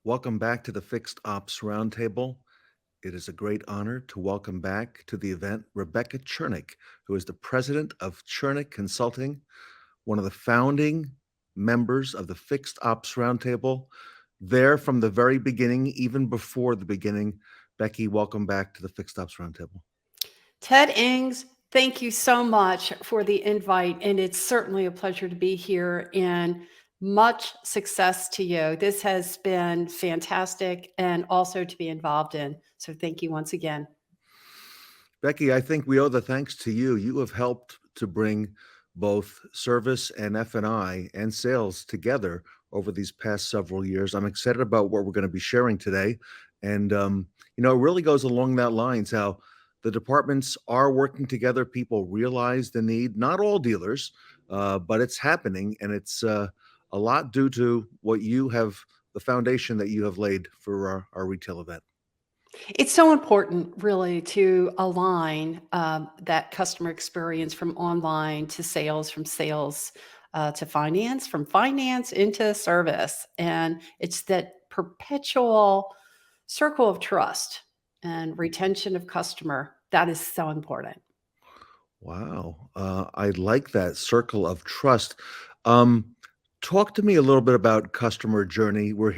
Welcome back to the Fixed Ops Roundtable. It is a great honor to welcome back to the event Rebecca Chernek, who is the president of Chernek Consulting, one of the founding members of the Fixed Ops Roundtable. There from the very beginning, even before the beginning. Becky, welcome back to the Fixed Ops Roundtable. Ted Ings, thank you so much for the invite. And it's certainly a pleasure to be here and much success to you. This has been fantastic and also to be involved in. So thank you once again. Becky, I think we owe the thanks to you. You have helped to bring both service and F&I and sales together over these past several years. I'm excited about what we're going to be sharing today. And, it really goes along that lines how the departments are working together. People realize the need, not all dealers, but it's happening. And it's a lot due to what you have, the foundation that you have laid for our retail event. It's so important, really, to align that customer experience from online to sales, from sales to finance, from finance into service. And it's that perpetual circle of trust and retention of customer that is so important. Wow. I like that circle of trust. Um, Talk to me a little bit about customer journey. We're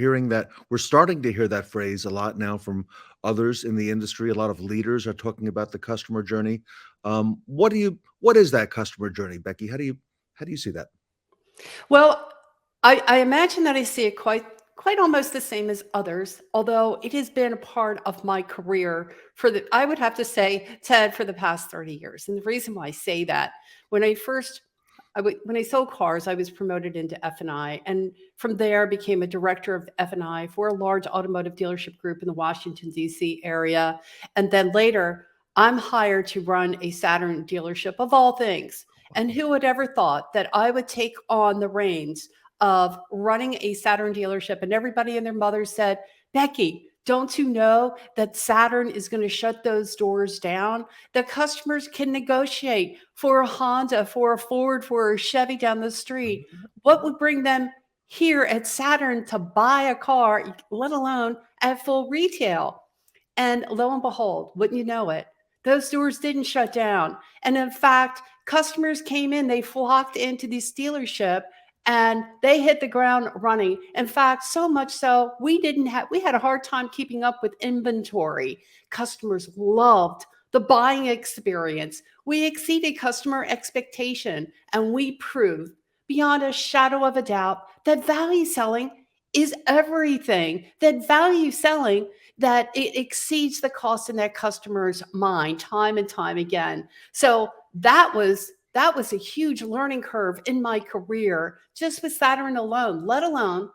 starting to hear that phrase a lot now from others in the industry. A lot of leaders are talking about the customer journey. What is that customer journey, Becky? How do you see that? Well, I imagine that I see it quite almost the same as others, although it has been a part of my career I would have to say, Ted, for the past 30 years. And the reason why I say that, when I first when I sold cars, I was promoted into F&I, and from there became a director of F&I for a large automotive dealership group in the Washington D.C. area. And then later, I'm hired to run a Saturn dealership of all things. And who would ever thought that I would take on the reins of running a Saturn dealership? And everybody and their mother said, Becky, don't you know that Saturn is going to shut those doors down? The customers can negotiate for a Honda, for a Ford, for a Chevy down the street. What would bring them here at Saturn to buy a car, let alone at full retail? And lo and behold, wouldn't you know it, those doors didn't shut down. And in fact, customers came in, they flocked into this dealership and they hit the ground running. In fact, so much so we had a hard time keeping up with inventory. Customers loved the buying experience. We exceeded customer expectation and we proved beyond a shadow of a doubt that value selling is everything. That value selling, that it exceeds the cost in that customer's mind time and time again. So that was a huge learning curve in my career, just with Saturn alone, let alone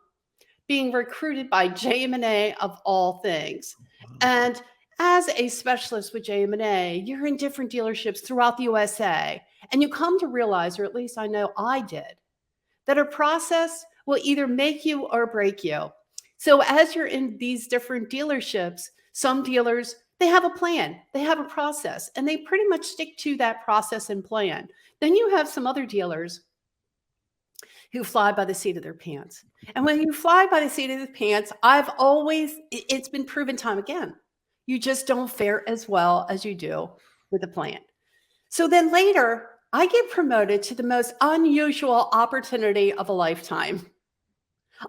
being recruited by JM&A of all things. Wow. And as a specialist with JM&A, you're in different dealerships throughout the USA, and you come to realize, or at least I know I did, that a process will either make you or break you. So as you're in these different dealerships, some dealers, they have a plan, they have a process, and they pretty much stick to that process and plan. Then you have some other dealers who fly by the seat of their pants. And when you fly by the seat of the pants, it's been proven time again. You just don't fare as well as you do with a plan. So then later, I get promoted to the most unusual opportunity of a lifetime.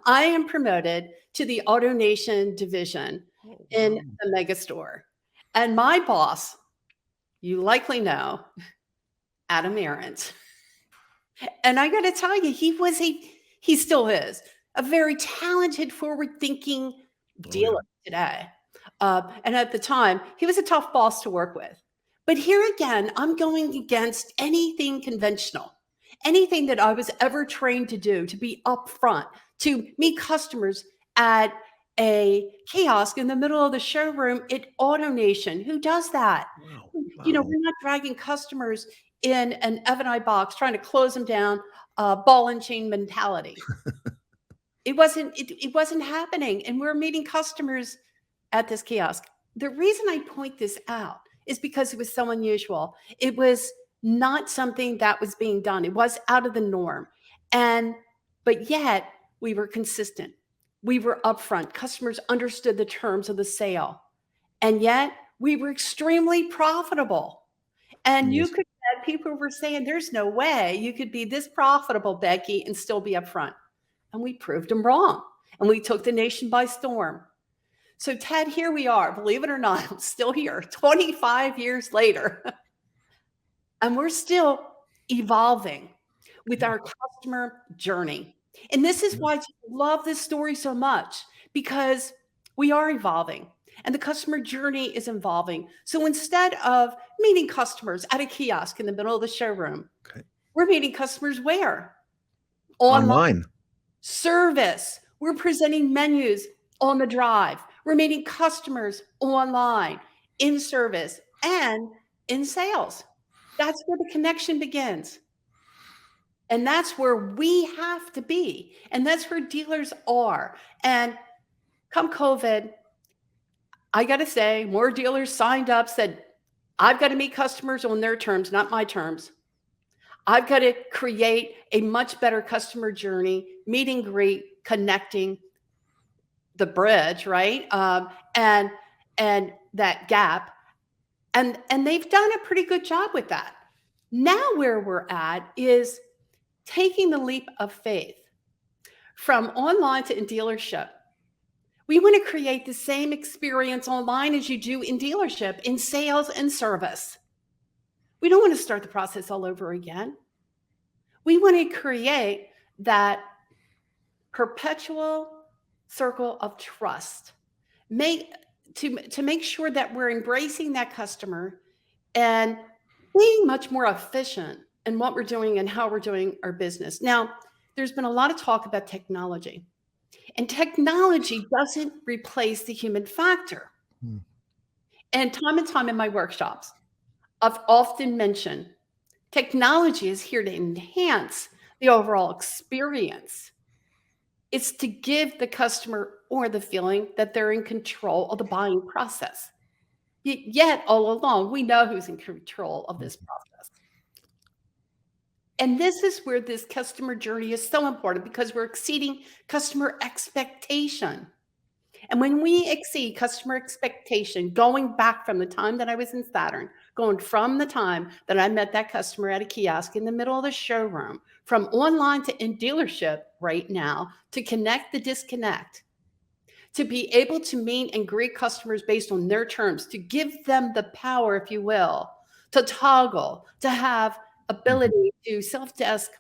I am promoted to the AutoNation division Oh, in wow. the mega store. And my boss, you likely know, Adam Aarons. And I got to tell you, he still is a very talented, forward-thinking Oh, yeah. dealer today. And at the time, he was a tough boss to work with. But here again, I'm going against anything conventional, anything that I was ever trained to do, to be upfront, to meet customers at a kiosk in the middle of the showroom at AutoNation. Who does that? Wow. We're Wow. not dragging customers in an F&I box trying to close them down, ball and chain mentality. It wasn't happening, and we're meeting customers at this kiosk. The reason I point this out is because it was so unusual. It was not something that was being done. It was out of the norm. And but yet we were consistent. We were upfront. Customers understood the terms of the sale. And yet we were extremely profitable. And you Yes. could have people were saying, there's no way you could be this profitable, Becky, and still be upfront. And we proved them wrong. And we took the nation by storm. So, Ted, here we are. Believe it or not, I'm still here 25 years later. And we're still evolving with Yeah. our customer journey. And this is Yeah. why I love this story so much, because we are evolving and the customer journey is evolving. So instead of meeting customers at a kiosk in the middle of the showroom, Okay. we're meeting customers where? Online. Online. Service. We're presenting menus on the drive. We're meeting customers online, in service, and in sales. That's where the connection begins. And that's where we have to be. And that's where dealers are. And come COVID, I got to say, more dealers signed up, said, I've got to meet customers on their terms, not my terms. I've got to create a much better customer journey, meet and greet, connecting the bridge, right? And that gap. And they've done a pretty good job with that. Now where we're at is taking the leap of faith from online to in dealership. We want to create the same experience online as you do in dealership, in sales and service. We don't want to start the process all over again. We want to create that perpetual circle of trust. To make sure that we're embracing that customer and being much more efficient in what we're doing and how we're doing our business. Now, there's been a lot of talk about technology, and technology doesn't replace the human factor. Hmm. And time in my workshops, I've often mentioned technology is here to enhance the overall experience. It's to give the customer or the feeling that they're in control of the buying process. Yet, all along, we know who's in control of this process. And this is where this customer journey is so important, because we're exceeding customer expectation. And when we exceed customer expectation, going back from the time that I was in Saturn, going from the time that I met that customer at a kiosk in the middle of the showroom, from online to in dealership right now, to connect the disconnect, to be able to meet and greet customers based on their terms, to give them the power, if you will, to toggle, to have ability to self-desk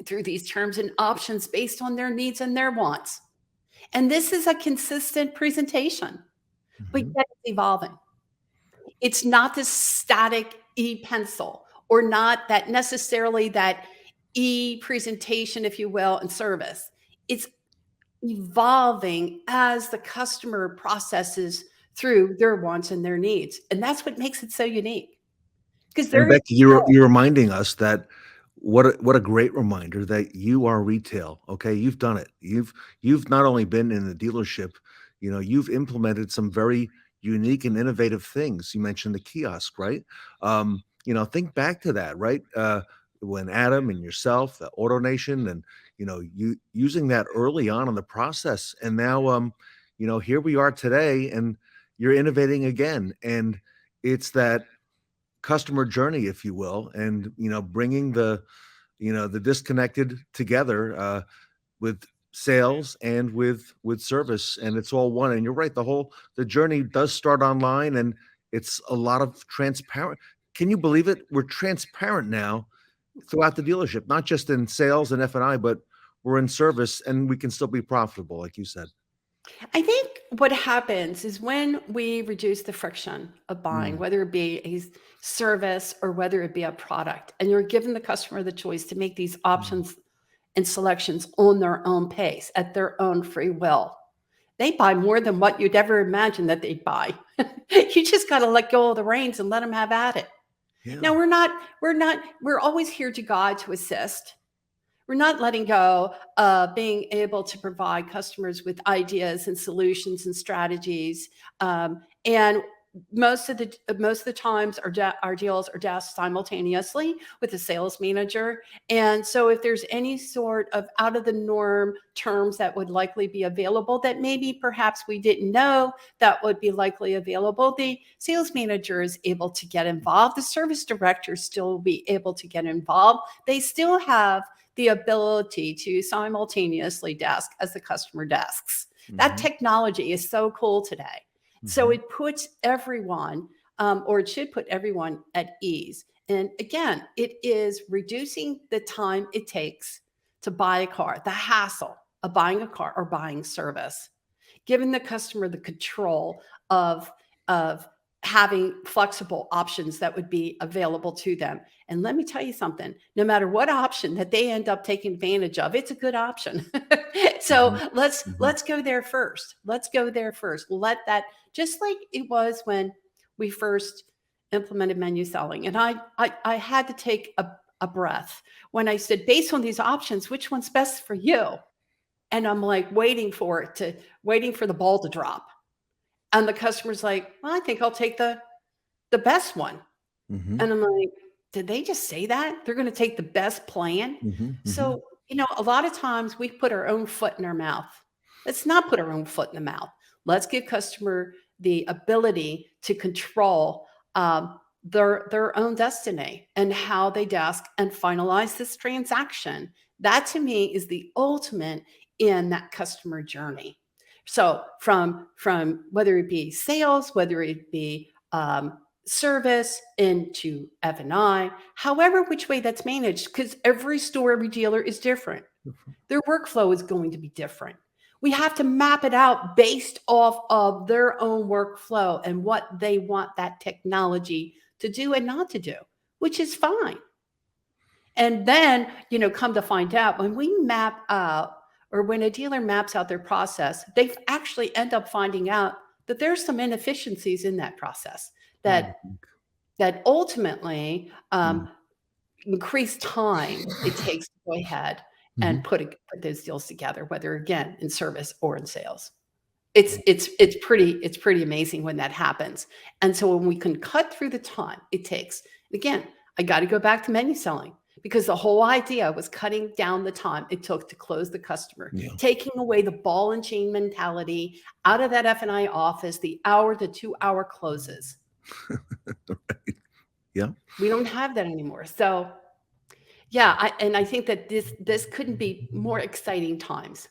through these terms and options based on their needs and their wants. And this is a consistent presentation, but Mhm. yet it's evolving. It's not this static e-pencil, or not that necessarily that e-presentation, if you will, and service. It's evolving as the customer processes through their wants and their needs. And that's what makes it so unique. Because And there is Becky, you're reminding us that what a great reminder that you are retail. Okay, you've done it. You've not only been in the dealership, you've implemented some very unique and innovative things. You mentioned the kiosk, right? Think back to that, right? When Adam and yourself, the Auto Nation, and you using that early on in the process, and now here we are today, and you're innovating again, and it's that customer journey, if you will, and bringing the disconnected together with sales and with service, and it's all one. And you're right, the journey does start online, and it's a lot of transparent. Can you believe it? We're transparent now throughout the dealership, not just in sales and F&I, but we're in service, and we can still be profitable, like you said. I think what happens is when we reduce the friction of buying, Mm, whether it be a service or whether it be a product, and you're giving the customer the choice to make these mm, options and selections on their own pace, at their own free will, they buy more than what you'd ever imagine that they'd buy. You just got to let go of the reins and let them have at it. yeah. Now, we're always here to guide, to assist. We're not letting go of being able to provide customers with ideas and solutions and strategies. And most of the times our deals are desked simultaneously with the sales manager. And so if there's any sort of out of the norm terms that would likely be available that maybe perhaps we didn't know that would be likely available, the sales manager is able to get involved. The service director still be able to get involved. They still have the ability to simultaneously desk as the customer desks. That Mhm. technology is so cool today. So Mhm. it puts everyone, or it should put everyone at ease. And again, it is reducing the time it takes to buy a car, the hassle of buying a car or buying service, giving the customer the control of having flexible options that would be available to them. And let me tell you something, no matter what option that they end up taking advantage of, it's a good option. So Mhm. Mhm. let's go there first. Let's go there first. Let that, just like it was when we first implemented menu selling. And I had to take a breath when I said, based on these options, which one's best for you? And I'm like waiting for the ball to drop. And the customer's like, well, I think I'll take the best one. Mhm. And I'm like, did they just say that? They're going to take the best plan? Mhm. Mhm. So, a lot of times we put our own foot in our mouth. Let's not put our own foot in the mouth. Let's give customer the ability to control their own destiny and how they desk and finalize this transaction. That to me is the ultimate in that customer journey. So from whether it be sales, whether it be service into F&I, however which way that's managed, because every store, every dealer is different. Their workflow is going to be different. We have to map it out based off of their own workflow and what they want that technology to do and not to do, which is fine. And then, come to find out when we map out or when a dealer maps out their process, they actually end up finding out that there's some inefficiencies in that process What do you that think? that ultimately Mm. increase time it takes to go ahead and Mhm. put those deals together, whether again in service or in sales. It's pretty amazing when that happens. And so when we can cut through the time it takes, again, I got to go back to menu selling because the whole idea was cutting down the time it took to close the customer, Yeah. taking away the ball and chain mentality out of that F&I office, the hour to 2 hour closes. Right. Yeah. We don't have that anymore. So yeah, I think that this couldn't be more exciting times.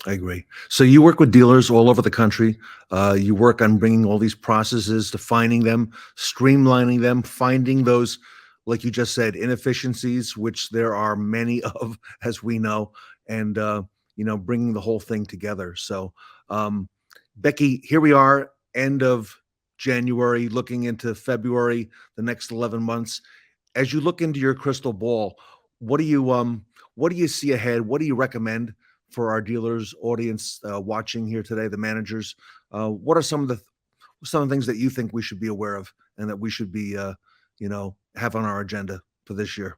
I agree. So you work with dealers all over the country. You work on bringing all these processes, defining them, streamlining them, finding those, like you just said, inefficiencies, which there are many of, as we know, and bringing the whole thing together. So, um, Becky, here we are, end of January, looking into February, the next 11 months. As you look into your crystal ball, what do you see ahead? What do you recommend for our dealers audience watching here today, the managers? What are some of the things that you think we should be aware of and that we should be have on our agenda for this year?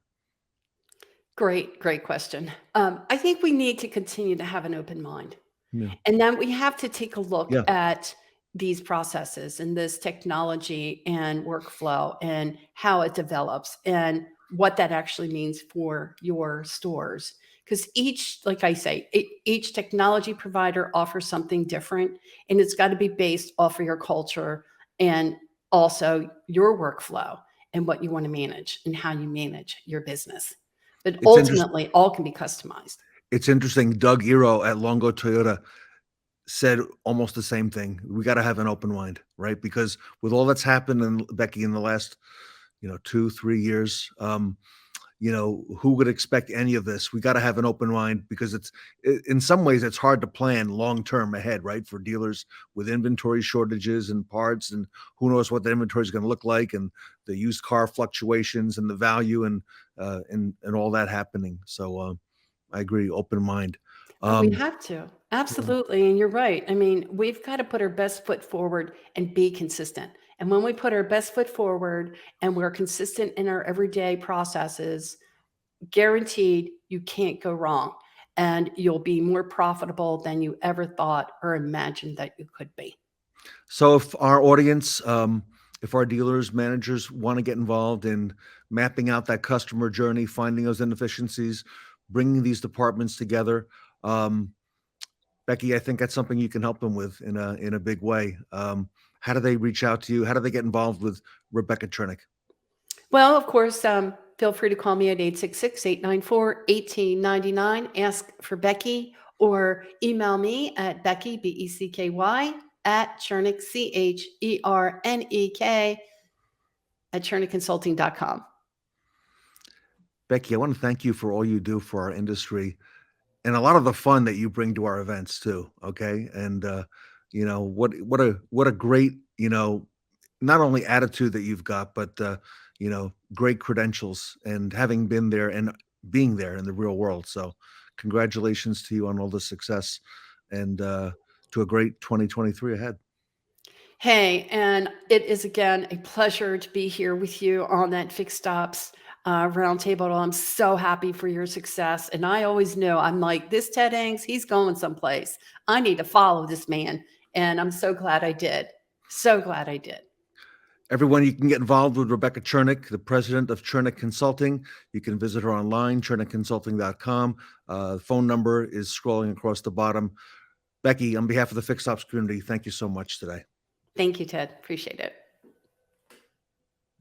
Great question. I think we need to continue to have an open mind. Yeah. And then we have to take a look Yeah. at these processes and this technology and workflow and how it develops and what that actually means for your stores. Because each, like I say, each technology provider offers something different, and it's got to be based off of your culture and also your workflow and what you want to manage and how you manage your business. But It's interesting. ultimately, all can be customized. It's interesting. Doug Ero at Longo Toyota said almost the same thing. We got to have an open mind, right? Because with all that's happened, and Becky, in the last 2-3 years, who would expect any of this? We got to have an open mind because in some ways it's hard to plan long term ahead, right? For dealers with inventory shortages and parts, and who knows what the inventory is going to look like, and the used car fluctuations and the value and all that happening. So I agree, open mind. We Um, have to. yeah, Absolutely. And you're right. I mean, we've got to put our best foot forward and be consistent. And when we put our best foot forward and we're consistent in our everyday processes, guaranteed you can't go wrong. And you'll be more profitable than you ever thought or imagined that you could be. So if our audience, if our dealers, managers want to get involved in mapping out that customer journey, finding those inefficiencies, bringing these departments together, um, Becky, I think that's something you can help them with in a big way. How do they reach out to you? How do they get involved with Rebecca Chernek? Well, of course, feel free to call me at 866-894-1899. Ask for Becky or email me at Becky, Becky, at Chernek, Chernek, at chernekconsulting.com. Becky, I want to thank you for all you do for our industry and a lot of the fun that you bring to our events too. Okay. And, what a great, not only attitude that you've got, but, great credentials and having been there and being there in the real world. So congratulations to you on all the success and, to a great 2023 ahead. Hey, and it is again a pleasure to be here with you on that Fixed Ops roundtable. I'm so happy for your success. And I always knew I'm like, this Ted Hanks, he's going someplace. I need to follow this man. And I'm so glad I did. So glad I did. Everyone, you can get involved with Rebecca Chernek, the president of Chernek Consulting. You can visit her online, chernekconsulting.com. Phone number is scrolling across the bottom. Becky, on behalf of the Fixed Ops community, thank you so much today. Thank you, Ted. Appreciate it.